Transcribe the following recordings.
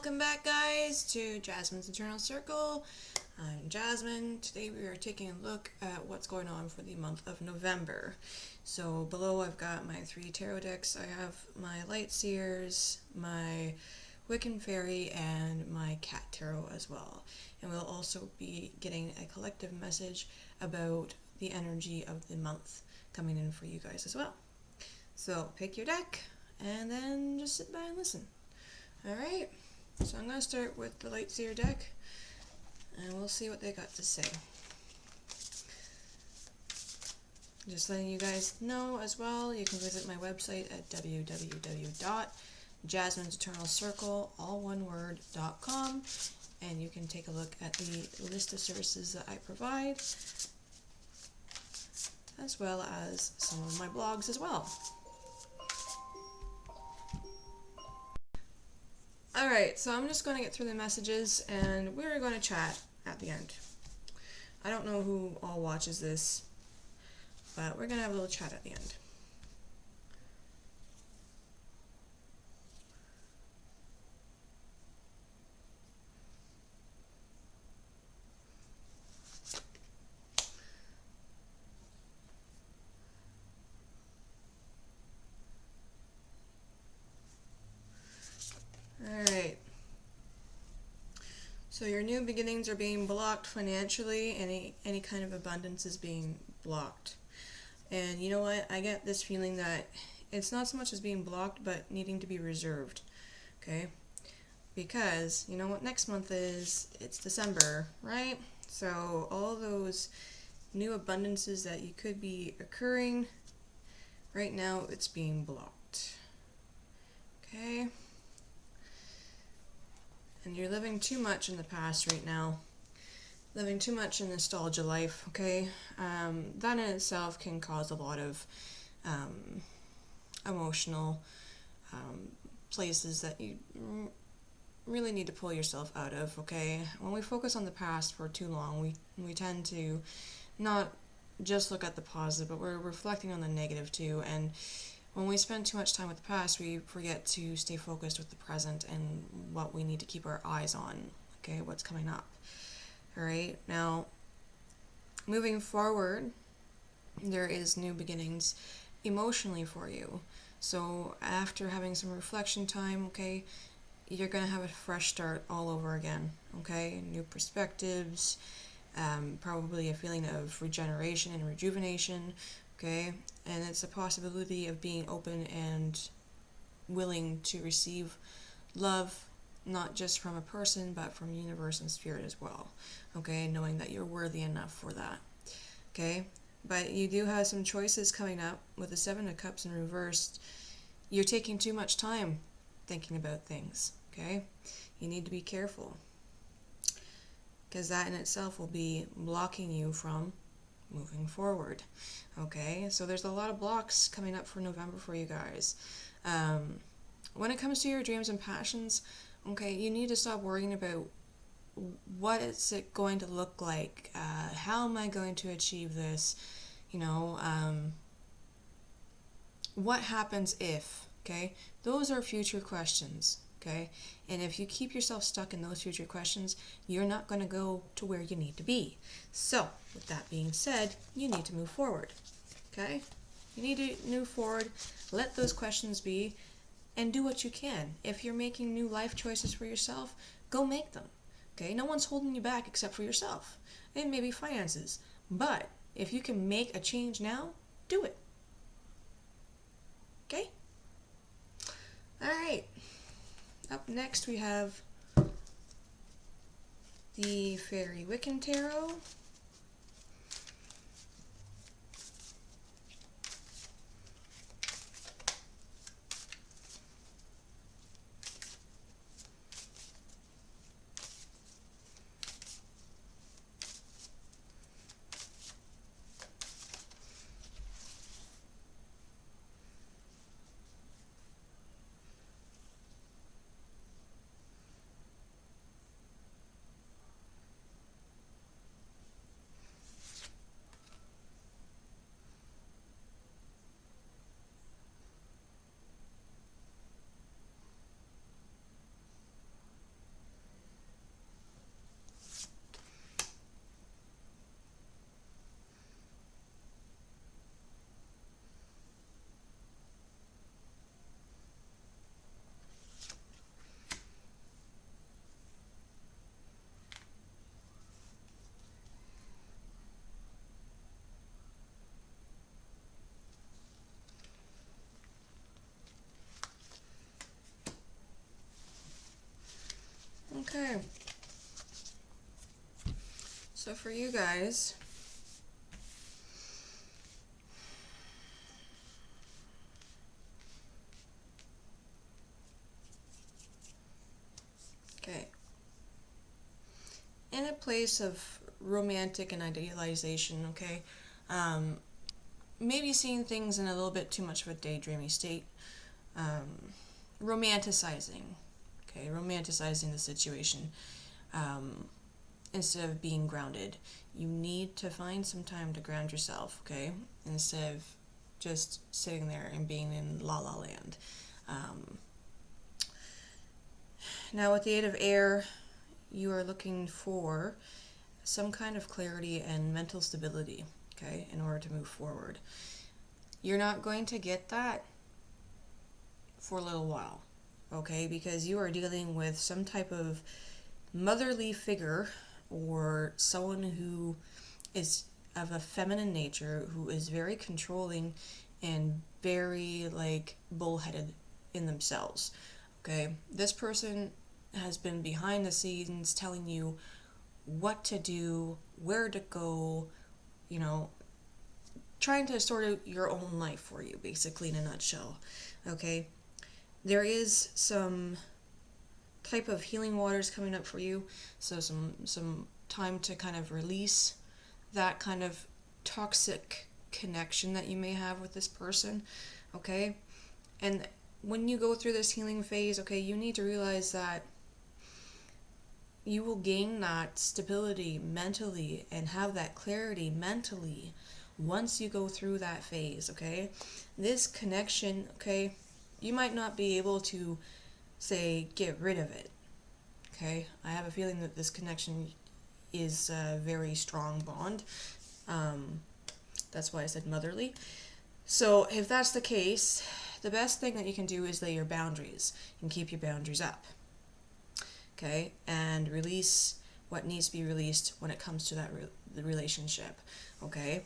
Welcome back, guys, to Jasmine's Eternal Circle. I'm Jasmine. Today we are taking a look at what's going on for the month of November. So below I've got my 3 tarot decks. I have my Light Seers, my Wiccan Fairy, and my Cat Tarot as well. And we'll also be getting a collective message about the energy of the month coming in for you guys as well. So pick your deck and then just sit by and listen. Alright, so I'm going to start with the Light Seer deck, and we'll see what they got to say. Just letting you guys know as well, you can visit my website at www.jasmineseternalcircle.com, and you can take a look at the list of services that I provide, as well as some of my blogs as well. Alright, so I'm just going to get through the messages and we're going to chat at the end. I don't know who all watches this, but we're going to have a little chat at the end. Alright. So your new beginnings are being blocked financially. Any kind of abundance is being blocked. And you know what? I get this feeling that it's not so much as being blocked, but needing to be reserved. Okay? Because, you know what next month is? It's December, right? So all those new abundances that you could be occurring, right now it's being blocked. Okay? And you're living too much in the past right now. Living too much in nostalgia life, okay? That in itself can cause a lot of emotional places that you really need to pull yourself out of, okay? When we focus on the past for too long, we tend to not just look at the positive, but we're reflecting on the negative too. And when we spend too much time with the past, we forget to stay focused with the present and what we need to keep our eyes on, okay? What's coming up. Alright, now, moving forward, there is new beginnings emotionally for you. So after having some reflection time, okay, you're going to have a fresh start all over again, okay? New perspectives, probably a feeling of regeneration and rejuvenation, okay? And it's a possibility of being open and willing to receive love, not just from a person, but from universe and spirit as well, okay? Knowing that you're worthy enough for that, okay? But you do have some choices coming up with the 7 of Cups in reversed. You're taking too much time thinking about things, okay? You need to be careful, because that in itself will be blocking you from moving forward, okay? So there's a lot of blocks coming up for November for you guys. When it comes to your dreams and passions, okay, you need to stop worrying about what is it going to look like, how am I going to achieve this, you know, what happens if, okay? Those are future questions, okay? And if you keep yourself stuck in those future questions, you're not going to go to where you need to be. So, with that being said, you need to move forward, okay? You need to move forward, let those questions be, and do what you can. If you're making new life choices for yourself, go make them, okay? No one's holding you back except for yourself. It may be finances, but if you can make a change now, do it, okay? Alright, up next we have the Fairy Wiccan Tarot. Okay. So for you guys, okay, in a place of romantic and idealization, okay, um, maybe seeing things in a little bit too much of a daydreamy state, romanticizing, okay, romanticizing the situation, um, instead of being grounded. You need to find some time to ground yourself, okay, instead of just sitting there and being in la la land. Um, Now, with the aid of air, you are looking for some kind of clarity and mental stability, okay, in order to move forward. You're not going to get that for a little while, okay, because you are dealing with some type of motherly figure or someone who is of a feminine nature, who is very controlling and very like bullheaded in themselves. Okay, this person has been behind the scenes telling you what to do, where to go, you know, trying to sort out your own life for you, basically, in a nutshell. Okay, there is some type of healing waters coming up for you, so some time to kind of release that kind of toxic connection that you may have with this person, okay? And when you go through this healing phase, okay, you need to realize that you will gain that stability mentally and have that clarity mentally once you go through that phase, okay? This connection, okay, you might not be able to say get rid of it, okay? I have a feeling that this connection is a very strong bond. That's why I said motherly. So if that's the case, the best thing that you can do is lay your boundaries and keep your boundaries up. Okay, and release what needs to be released when it comes to that the relationship. Okay,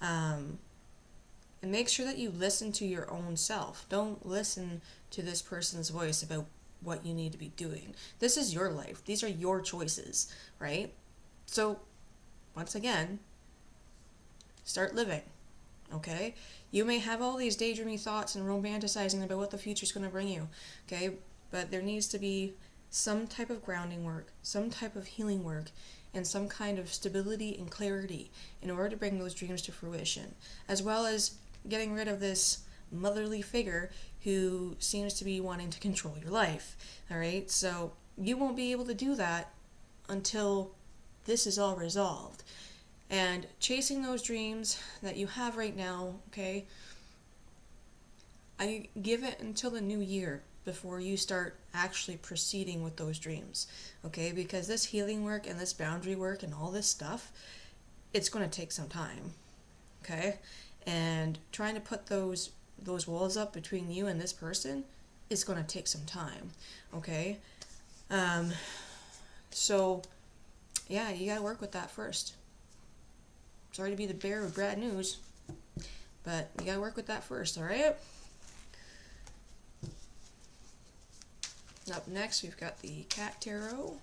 and make sure that you listen to your own self. Don't listen to this person's voice about what you need to be doing. This is your life. These are your choices, right? So, once again, start living. Okay, you may have all these daydreamy thoughts and romanticizing about what the future is going to bring you. Okay, but there needs to be some type of grounding work, some type of healing work, and some kind of stability and clarity in order to bring those dreams to fruition, as well as getting rid of this motherly figure who seems to be wanting to control your life. All right, so you won't be able to do that until this is all resolved. And chasing those dreams that you have right now, okay, I give it until the new year before you start actually proceeding with those dreams, okay? Because this healing work and this boundary work and all this stuff, it's going to take some time, okay? And trying to put those walls up between you and this person is going to take some time, okay? So, yeah, you got to work with that first. Sorry to be the bearer of bad news, but you gotta work with that first, alright? Up next, we've got the Cat Tarot.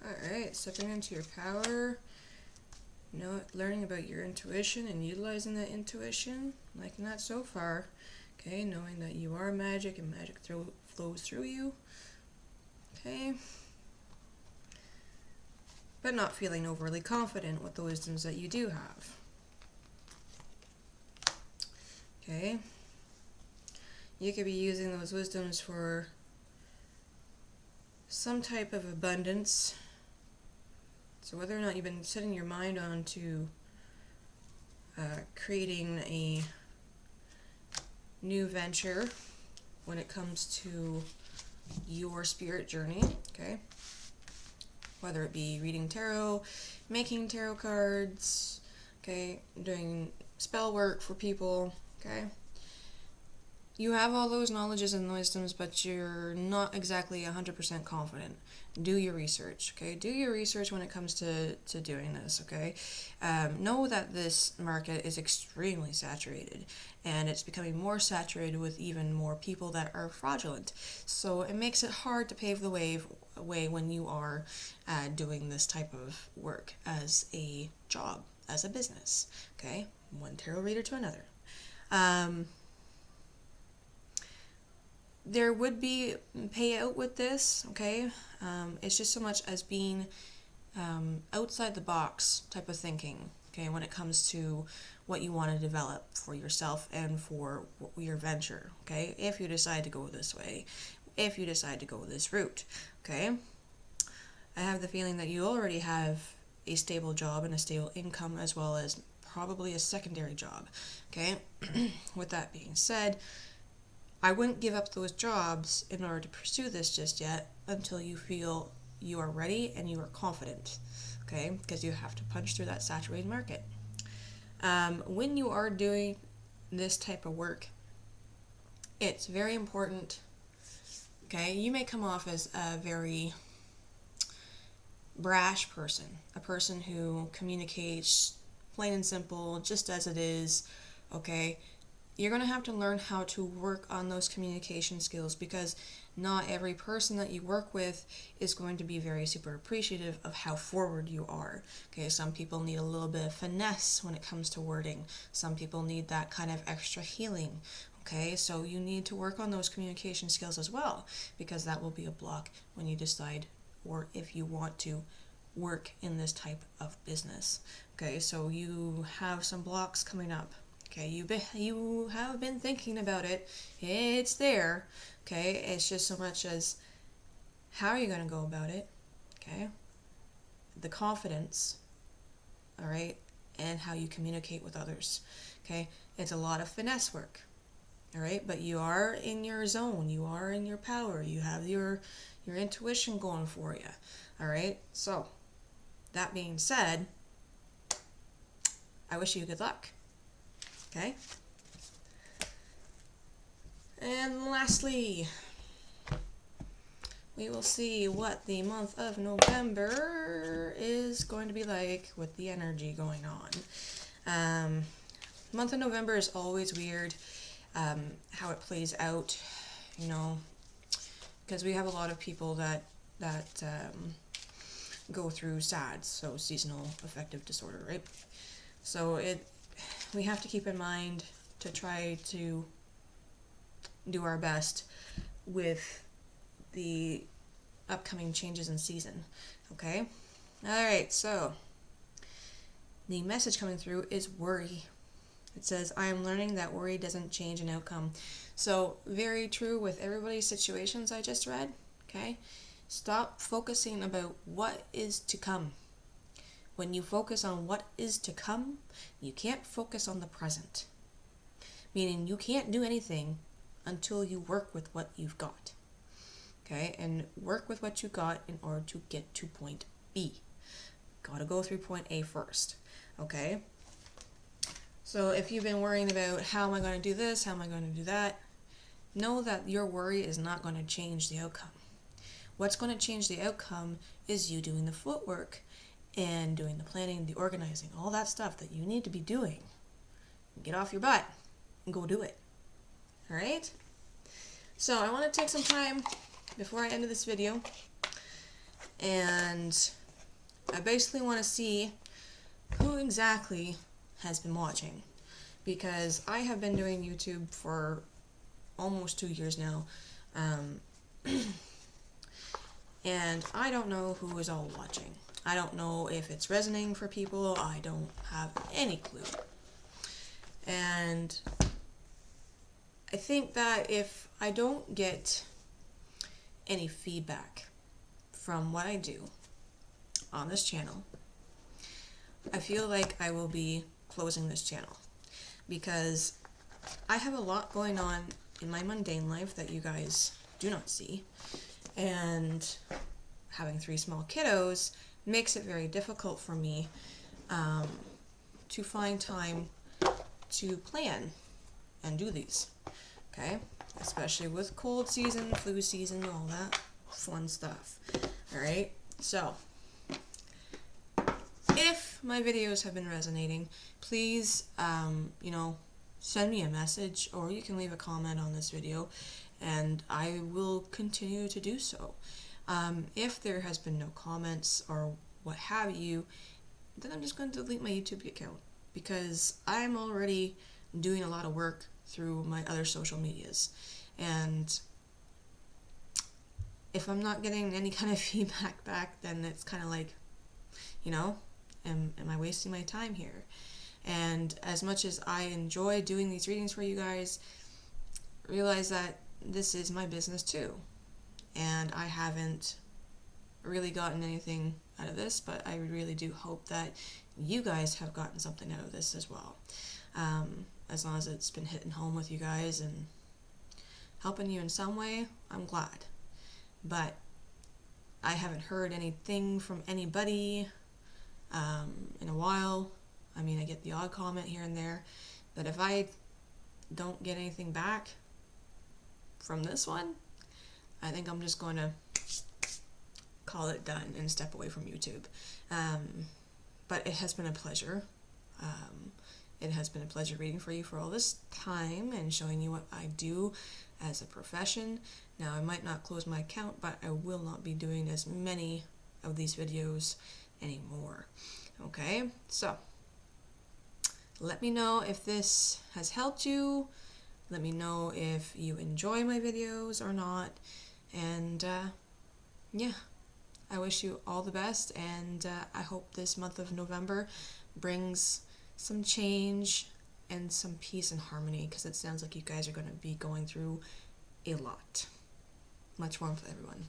Alright, stepping into your power, learning about your intuition and utilizing that intuition. Liking that so far. Okay, knowing that you are magic and magic flows through you. Okay. But not feeling overly confident with the wisdoms that you do have. Okay? You could be using those wisdoms for some type of abundance. So whether or not you've been setting your mind on to creating a new venture when it comes to your spirit journey, okay? Whether it be reading tarot, making tarot cards, okay, doing spell work for people, okay? You have all those knowledges and wisdoms, but you're not exactly 100% confident. Do your research, okay? Do your research when it comes to doing this, okay? Know that this market is extremely saturated, and it's becoming more saturated with even more people that are fraudulent. So it makes it hard to pave the way when you are doing this type of work as a job, as a business, okay? One tarot reader to another. There would be payout with this, okay? It's just so much as being outside the box type of thinking, okay, when it comes to what you want to develop for yourself and for your venture, okay? If you decide to go this way, if you decide to go this route, okay? I have the feeling that you already have a stable job and a stable income, as well as probably a secondary job, okay? With that being said, I wouldn't give up those jobs in order to pursue this just yet until you feel you are ready and you are confident, okay? Because you have to punch through that saturated market. When you are doing this type of work, it's very important, okay? You may come off as a very brash person, a person who communicates plain and simple, just as it is, okay? You're going to have to learn how to work on those communication skills, because not every person that you work with is going to be very super appreciative of how forward you are. Okay, some people need a little bit of finesse when it comes to wording. Some people need that kind of extra healing. Okay, so you need to work on those communication skills as well, because that will be a block when you decide, or if you want to work in this type of business. Okay, so you have some blocks coming up. Okay, you have been thinking about it. It's there. Okay, it's just so much as how are you going to go about it? Okay, the confidence, all right, and how you communicate with others. Okay, it's a lot of finesse work. All right, but you are in your zone. You are in your power. You have your intuition going for you. All right, so that being said, I wish you good luck. Okay. And lastly, we will see what the month of November is going to be like with the energy going on. Month of November is always weird, how it plays out, you know, because we have a lot of people that go through SADS, so seasonal affective disorder, right? So we have to keep in mind to try to do our best with the upcoming changes in season, okay? Alright, so the message coming through is worry. It says, I am learning that worry doesn't change an outcome. So, very true with everybody's situations I just read, okay? Stop focusing about what is to come. When you focus on what is to come, you can't focus on the present. Meaning you can't do anything until you work with what you've got. Okay? And work with what you got in order to get to point B. Gotta go through point A first. Okay? So if you've been worrying about how am I going to do this, how am I going to do that, know that your worry is not going to change the outcome. What's going to change the outcome is you doing the footwork and doing the planning, the organizing, all that stuff that you need to be doing. Get off your butt and go do it. Alright? So I want to take some time before I end this video, and I basically want to see who exactly has been watching, because I have been doing YouTube for almost 2 years now, and I don't know who is all watching. I don't know if it's resonating for people. I don't have any clue. And I think that if I don't get any feedback from what I do on this channel, I feel like I will be closing this channel, because I have a lot going on in my mundane life that you guys do not see, and having 3 small kiddos makes it very difficult for me to find time to plan and do these, okay? Especially with cold season, flu season, all that fun stuff. All right, so if my videos have been resonating, please, send me a message, or you can leave a comment on this video, and I will continue to do so. If there has been no comments or what have you, then I'm just going to delete my YouTube account, because I'm already doing a lot of work through my other social medias, and if I'm not getting any kind of feedback back, then it's kind of like, am I wasting my time here? And as much as I enjoy doing these readings for you guys, realize that this is my business too, and I haven't really gotten anything out of this, but I really do hope that you guys have gotten something out of this as well. As long as it's been hitting home with you guys and helping you in some way, I'm glad. But I haven't heard anything from anybody in a while. I mean, I get the odd comment here and there, but if I don't get anything back from this one, I think I'm just going to call it done and step away from YouTube. But it has been a pleasure. It has been a pleasure reading for you for all this time and showing you what I do as a profession. Now, I might not close my account, but I will not be doing as many of these videos anymore. Okay, so let me know if this has helped you. Let me know if you enjoy my videos or not. And yeah, I wish you all the best, and I hope this month of November brings some change and some peace and harmony, because it sounds like you guys are going to be going through a lot. Much warmth, everyone.